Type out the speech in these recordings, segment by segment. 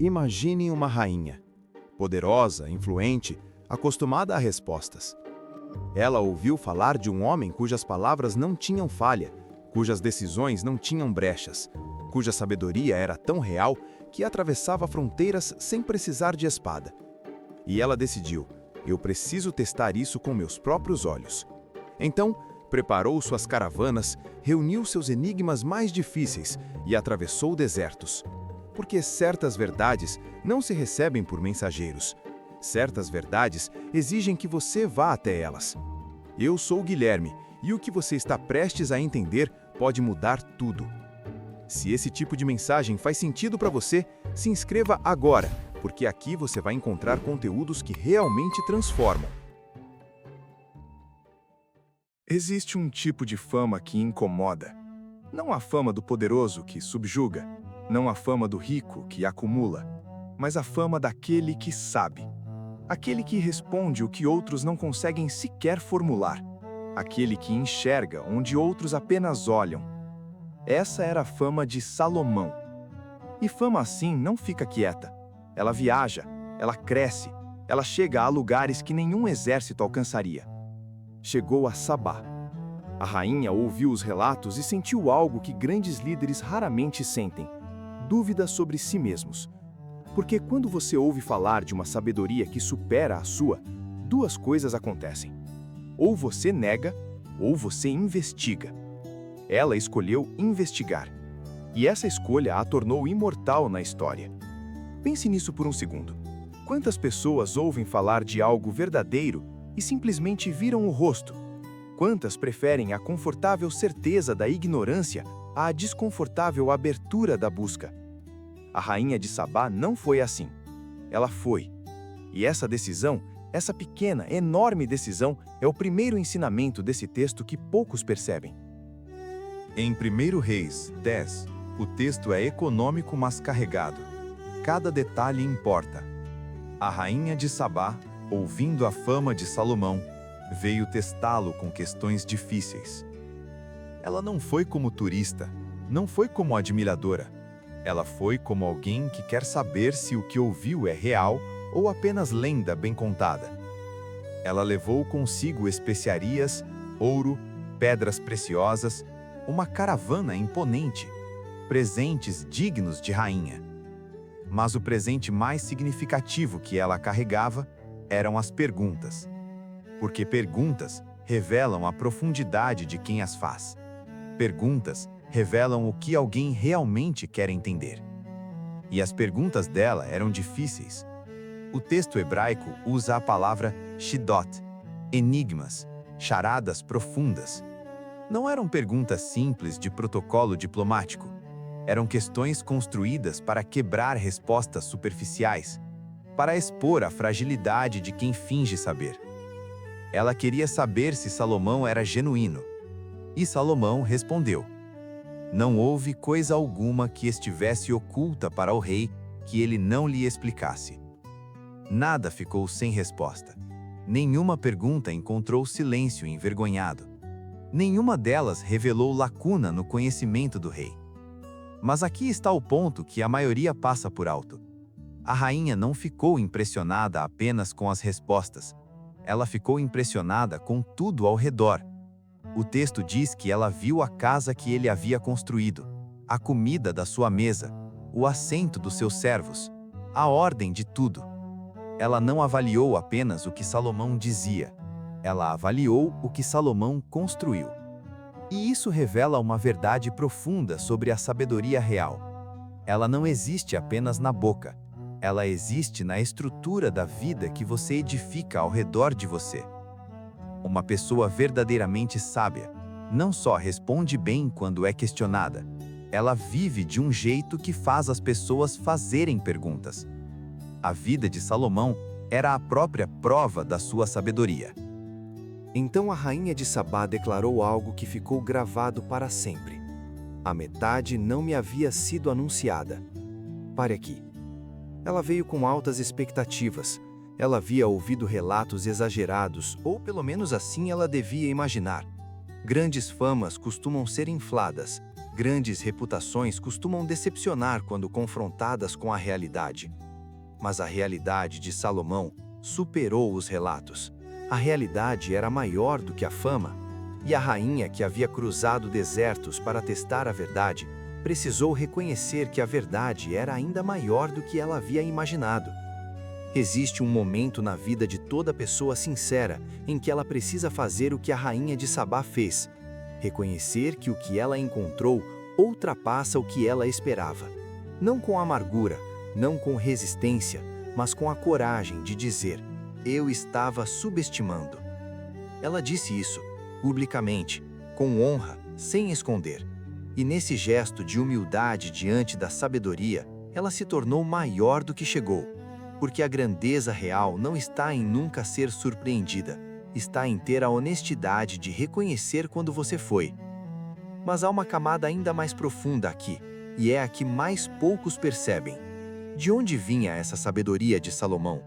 Imagine uma rainha, poderosa, influente, acostumada a respostas. Ela ouviu falar de um homem cujas palavras não tinham falha, cujas decisões não tinham brechas, cuja sabedoria era tão real que atravessava fronteiras sem precisar de espada. E ela decidiu: eu preciso testar isso com meus próprios olhos. Então, preparou suas caravanas, reuniu seus enigmas mais difíceis e atravessou desertos. Porque certas verdades não se recebem por mensageiros. Certas verdades exigem que você vá até elas. Eu sou o Guilherme, e o que você está prestes a entender pode mudar tudo. Se esse tipo de mensagem faz sentido para você, se inscreva agora, porque aqui você vai encontrar conteúdos que realmente transformam. Existe um tipo de fama que incomoda. Não a fama do poderoso que subjuga, não a fama do rico que acumula, mas a fama daquele que sabe. Aquele que responde o que outros não conseguem sequer formular. Aquele que enxerga onde outros apenas olham. Essa era a fama de Salomão. E fama assim não fica quieta. Ela viaja, ela cresce, ela chega a lugares que nenhum exército alcançaria. Chegou a Sabá. A rainha ouviu os relatos e sentiu algo que grandes líderes raramente sentem: dúvida sobre si mesmos. Porque quando você ouve falar de uma sabedoria que supera a sua, duas coisas acontecem. Ou você nega, ou você investiga. Ela escolheu investigar. E essa escolha a tornou imortal na história. Pense nisso por um segundo. Quantas pessoas ouvem falar de algo verdadeiro e simplesmente viram o rosto? Quantas preferem a confortável certeza da ignorância à desconfortável abertura da busca? A rainha de Sabá não foi assim. Ela foi. E essa decisão, essa pequena, enorme decisão, é o primeiro ensinamento desse texto que poucos percebem. Em 1 Reis 10, o texto é econômico mas carregado. Cada detalhe importa. A rainha de Sabá, ouvindo a fama de Salomão, veio testá-lo com questões difíceis. Ela não foi como turista, não foi como admiradora. Ela foi como alguém que quer saber se o que ouviu é real ou apenas lenda bem contada. Ela levou consigo especiarias, ouro, pedras preciosas, uma caravana imponente, presentes dignos de rainha. Mas o presente mais significativo que ela carregava eram as perguntas. Porque perguntas revelam a profundidade de quem as faz. Perguntas revelam o que alguém realmente quer entender. E as perguntas dela eram difíceis. O texto hebraico usa a palavra shidot, enigmas, charadas profundas. Não eram perguntas simples de protocolo diplomático. Eram questões construídas para quebrar respostas superficiais, para expor a fragilidade de quem finge saber. Ela queria saber se Salomão era genuíno. E Salomão respondeu: não houve coisa alguma que estivesse oculta para o rei que ele não lhe explicasse. Nada ficou sem resposta. Nenhuma pergunta encontrou silêncio envergonhado. Nenhuma delas revelou lacuna no conhecimento do rei. Mas aqui está o ponto que a maioria passa por alto. A rainha não ficou impressionada apenas com as respostas. Ela ficou impressionada com tudo ao redor. O texto diz que ela viu a casa que ele havia construído, a comida da sua mesa, o assento dos seus servos, a ordem de tudo. Ela não avaliou apenas o que Salomão dizia, ela avaliou o que Salomão construiu. E isso revela uma verdade profunda sobre a sabedoria real. Ela não existe apenas na boca, ela existe na estrutura da vida que você edifica ao redor de você. Uma pessoa verdadeiramente sábia não só responde bem quando é questionada, ela vive de um jeito que faz as pessoas fazerem perguntas. A vida de Salomão era a própria prova da sua sabedoria. Então a rainha de Sabá declarou algo que ficou gravado para sempre. A metade não me havia sido anunciada. Pare aqui. Ela veio com altas expectativas. Ela havia ouvido relatos exagerados, ou pelo menos assim ela devia imaginar. Grandes famas costumam ser infladas. Grandes reputações costumam decepcionar quando confrontadas com a realidade. Mas a realidade de Salomão superou os relatos. A realidade era maior do que a fama, e a rainha, que havia cruzado desertos para testar a verdade, precisou reconhecer que a verdade era ainda maior do que ela havia imaginado. Existe um momento na vida de toda pessoa sincera em que ela precisa fazer o que a rainha de Sabá fez: reconhecer que o que ela encontrou ultrapassa o que ela esperava. Não com amargura, não com resistência, mas com a coragem de dizer: eu estava subestimando. Ela disse isso, publicamente, com honra, sem esconder. E nesse gesto de humildade diante da sabedoria, ela se tornou maior do que chegou. Porque a grandeza real não está em nunca ser surpreendida, está em ter a honestidade de reconhecer quando você foi. Mas há uma camada ainda mais profunda aqui, e é a que mais poucos percebem. De onde vinha essa sabedoria de Salomão?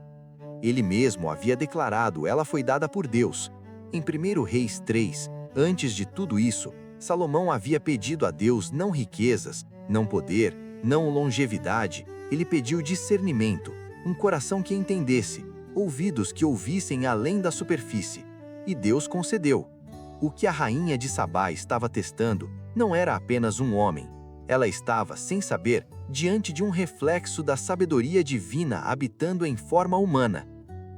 Ele mesmo havia declarado, ela foi dada por Deus. Em 1 Reis 3, antes de tudo isso, Salomão havia pedido a Deus não riquezas, não poder, não longevidade, ele pediu discernimento, um coração que entendesse, ouvidos que ouvissem além da superfície. E Deus concedeu. O que a rainha de Sabá estava testando não era apenas um homem. Ela estava, sem saber, diante de um reflexo da sabedoria divina habitando em forma humana.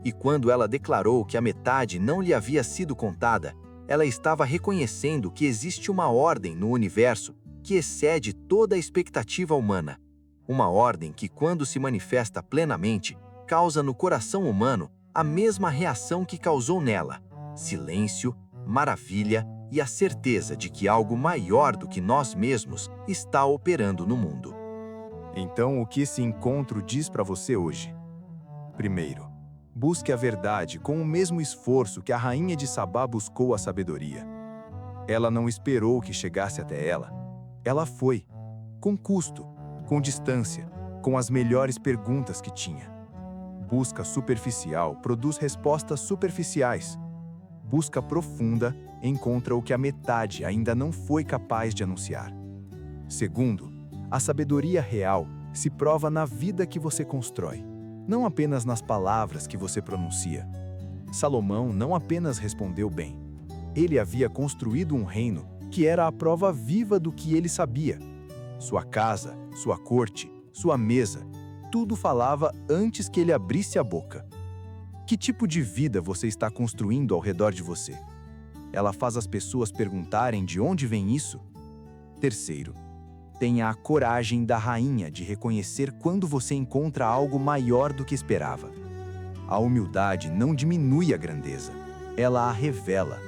E quando ela declarou que a metade não lhe havia sido contada, ela estava reconhecendo que existe uma ordem no universo que excede toda a expectativa humana. Uma ordem que, quando se manifesta plenamente, causa no coração humano a mesma reação que causou nela: silêncio, maravilha e a certeza de que algo maior do que nós mesmos está operando no mundo. Então, o que esse encontro diz para você hoje? Primeiro, busque a verdade com o mesmo esforço que a rainha de Sabá buscou a sabedoria. Ela não esperou que chegasse até ela. Ela foi, com custo, com distância, com as melhores perguntas que tinha. Busca superficial produz respostas superficiais. Busca profunda encontra o que a metade ainda não foi capaz de anunciar. Segundo, a sabedoria real se prova na vida que você constrói, não apenas nas palavras que você pronuncia. Salomão não apenas respondeu bem. Ele havia construído um reino que era a prova viva do que ele sabia. Sua casa, sua corte, sua mesa, tudo falava antes que ele abrisse a boca. Que tipo de vida você está construindo ao redor de você? Ela faz as pessoas perguntarem de onde vem isso? Terceiro, tenha a coragem da rainha de reconhecer quando você encontra algo maior do que esperava. A humildade não diminui a grandeza, ela a revela.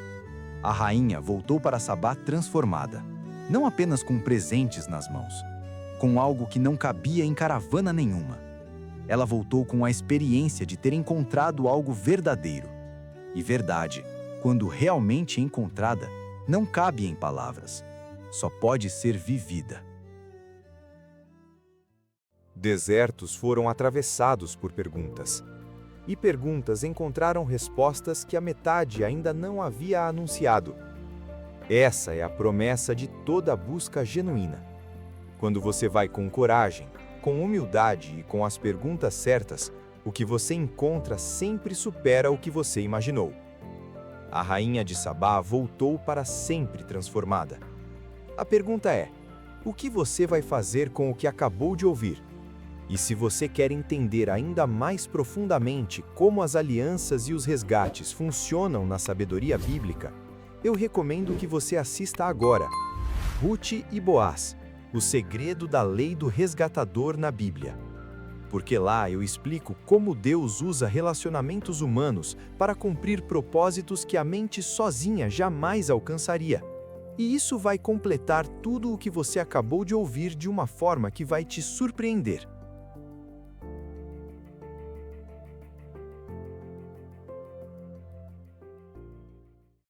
A rainha voltou para Sabá transformada, não apenas com presentes nas mãos, com algo que não cabia em caravana nenhuma. Ela voltou com a experiência de ter encontrado algo verdadeiro. E verdade, quando realmente encontrada, não cabe em palavras, só pode ser vivida. Desertos foram atravessados por perguntas. E perguntas encontraram respostas que a metade ainda não havia anunciado. Essa é a promessa de toda busca genuína. Quando você vai com coragem, com humildade e com as perguntas certas, o que você encontra sempre supera o que você imaginou. A rainha de Sabá voltou para sempre transformada. A pergunta é: o que você vai fazer com o que acabou de ouvir? E se você quer entender ainda mais profundamente como as alianças e os resgates funcionam na sabedoria bíblica, eu recomendo que você assista agora Ruth e Boaz, o segredo da lei do resgatador na Bíblia. Porque lá eu explico como Deus usa relacionamentos humanos para cumprir propósitos que a mente sozinha jamais alcançaria. E isso vai completar tudo o que você acabou de ouvir de uma forma que vai te surpreender.